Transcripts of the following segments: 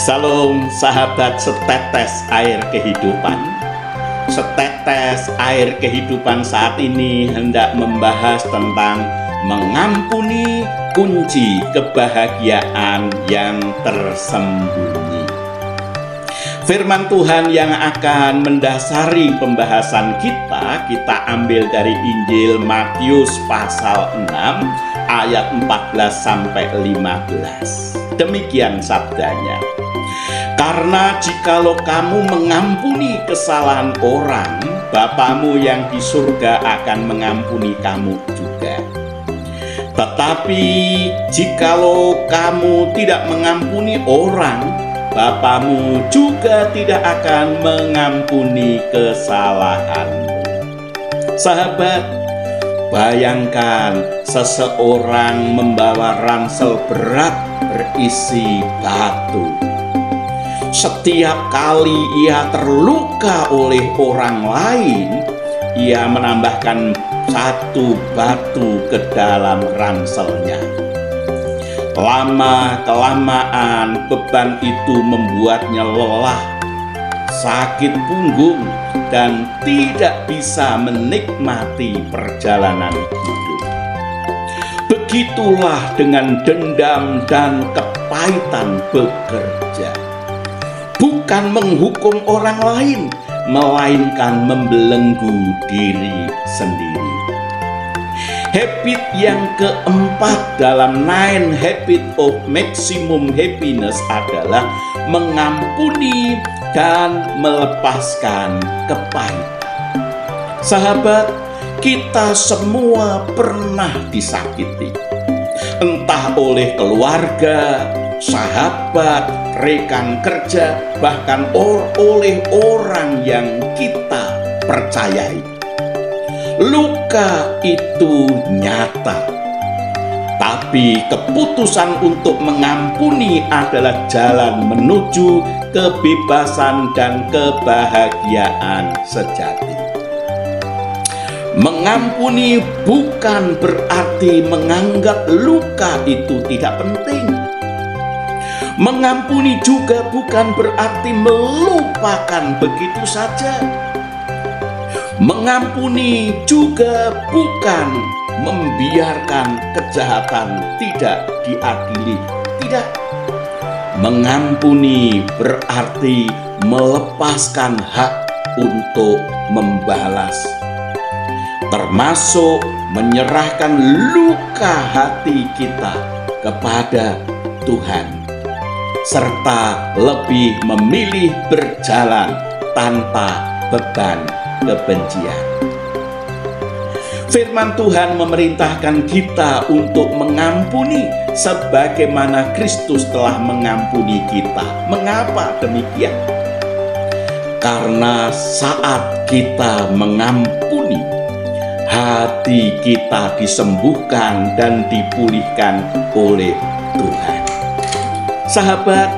Salam sahabat setetes air kehidupan. Setetes air kehidupan saat ini hendak membahas tentang mengampuni kunci kebahagiaan yang tersembunyi. Firman Tuhan yang akan mendasari pembahasan kita ambil dari Injil Matius pasal 6 ayat 14 sampai 15. Demikian sabdanya. Karena jikalau kamu mengampuni kesalahan orang, Bapamu yang di surga akan mengampuni kamu juga. Tetapi jikalau kamu tidak mengampuni orang, Bapamu juga tidak akan mengampuni kesalahanmu. Sahabat, bayangkan seseorang membawa ransel berat berisi batu. Setiap kali ia terluka oleh orang lain, ia menambahkan satu batu ke dalam ranselnya. Lama-kelamaan beban itu membuatnya lelah, sakit punggung, dan tidak bisa menikmati perjalanan hidup. Begitulah dengan dendam dan kepahitan bekerja. Bukan menghukum orang lain, melainkan membelenggu diri sendiri. Habit yang keempat dalam 9 Habits of Maximum Happiness adalah mengampuni dan melepaskan kepahitan. Sahabat, kita semua pernah disakiti, entah oleh keluarga, sahabat, rekan kerja, bahkan oleh orang yang kita percayai. Luka itu nyata, tapi keputusan untuk mengampuni adalah jalan menuju kebebasan dan kebahagiaan sejati. Mengampuni bukan berarti menganggap luka itu tidak penting. Mengampuni juga bukan berarti melupakan begitu saja. Mengampuni juga bukan membiarkan kejahatan tidak diadili. Tidak. Mengampuni berarti melepaskan hak untuk membalas, termasuk menyerahkan luka hati kita kepada Tuhan, serta lebih memilih berjalan tanpa beban kebencian. Firman Tuhan memerintahkan kita untuk mengampuni sebagaimana Kristus telah mengampuni kita. Mengapa demikian? Karena saat kita mengampuni, hati kita disembuhkan dan dipulihkan oleh Tuhan. Sahabat,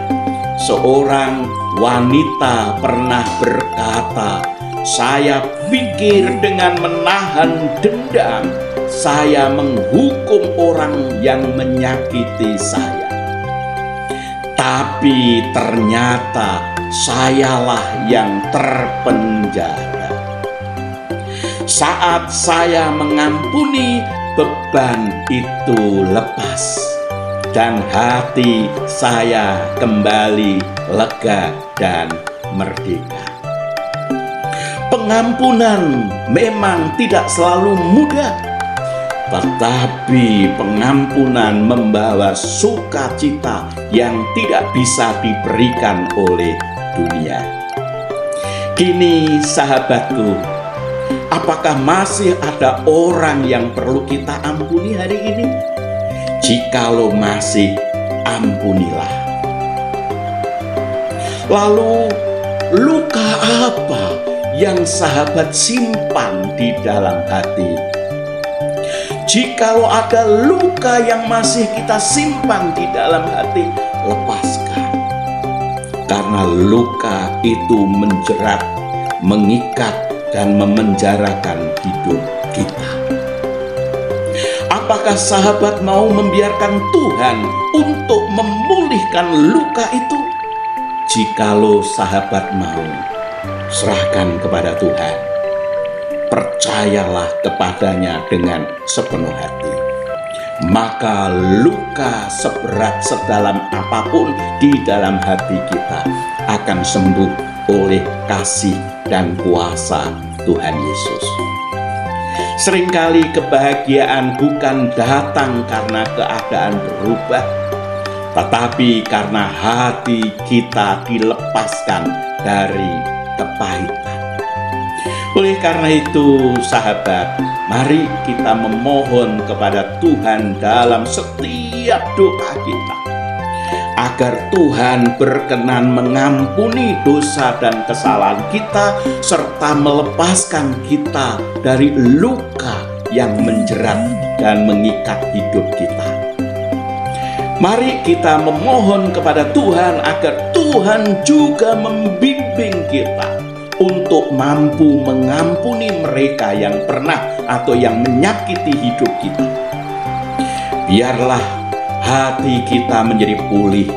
seorang wanita pernah berkata, "Saya pikir dengan menahan dendam, saya menghukum orang yang menyakiti saya. Tapi ternyata sayalah yang terpenjara. Saat saya mengampuni, beban itu lepas, dan hati saya kembali lega dan merdeka." Pengampunan memang tidak selalu mudah, tetapi pengampunan membawa sukacita yang tidak bisa diberikan oleh dunia. Kini sahabatku, apakah masih ada orang yang perlu kita ampuni hari ini? Jikalau masih, ampunilah. Lalu, luka apa yang sahabat simpan di dalam hati? Jikalau ada luka yang masih kita simpan di dalam hati, lepaskan. Karena luka itu menjerat, mengikat, dan memenjarakan hidup kita. Apakah sahabat mau membiarkan Tuhan untuk memulihkan luka itu? Jikalau sahabat mau, serahkan kepada Tuhan. Percayalah kepadanya dengan sepenuh hati. Maka luka seberat sedalam apapun di dalam hati kita akan sembuh oleh kasih dan kuasa Tuhan Yesus. Seringkali kebahagiaan bukan datang karena keadaan berubah, tetapi karena hati kita dilepaskan dari kepahitan. Oleh karena itu, sahabat, mari kita memohon kepada Tuhan dalam setiap doa kita, agar Tuhan berkenan mengampuni dosa dan kesalahan kita, serta melepaskan kita dari luka yang menjerat dan mengikat hidup kita. Mari kita memohon kepada Tuhan agar Tuhan juga membimbing kita untuk mampu mengampuni mereka yang pernah atau yang menyakiti hidup kita. Biarlah hati kita menjadi pulih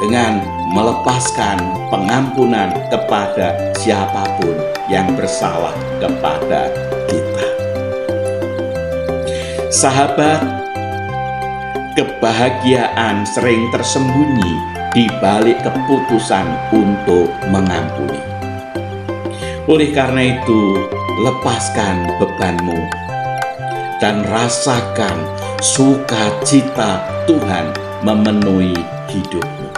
dengan melepaskan pengampunan kepada siapapun yang bersalah kepada kita. Sahabat, kebahagiaan sering tersembunyi di balik keputusan untuk mengampuni. Oleh karena itu, lepaskan bebanmu dan rasakan sukacita Tuhan memenuhi hidupmu.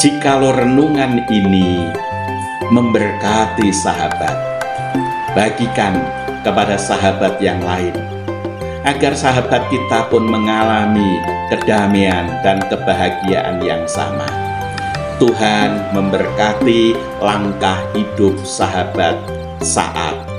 Jikalau renungan ini memberkati sahabat, bagikan kepada sahabat yang lain, agar sahabat kita pun mengalami kedamaian dan kebahagiaan yang sama. Tuhan memberkati langkah hidup sahabat saat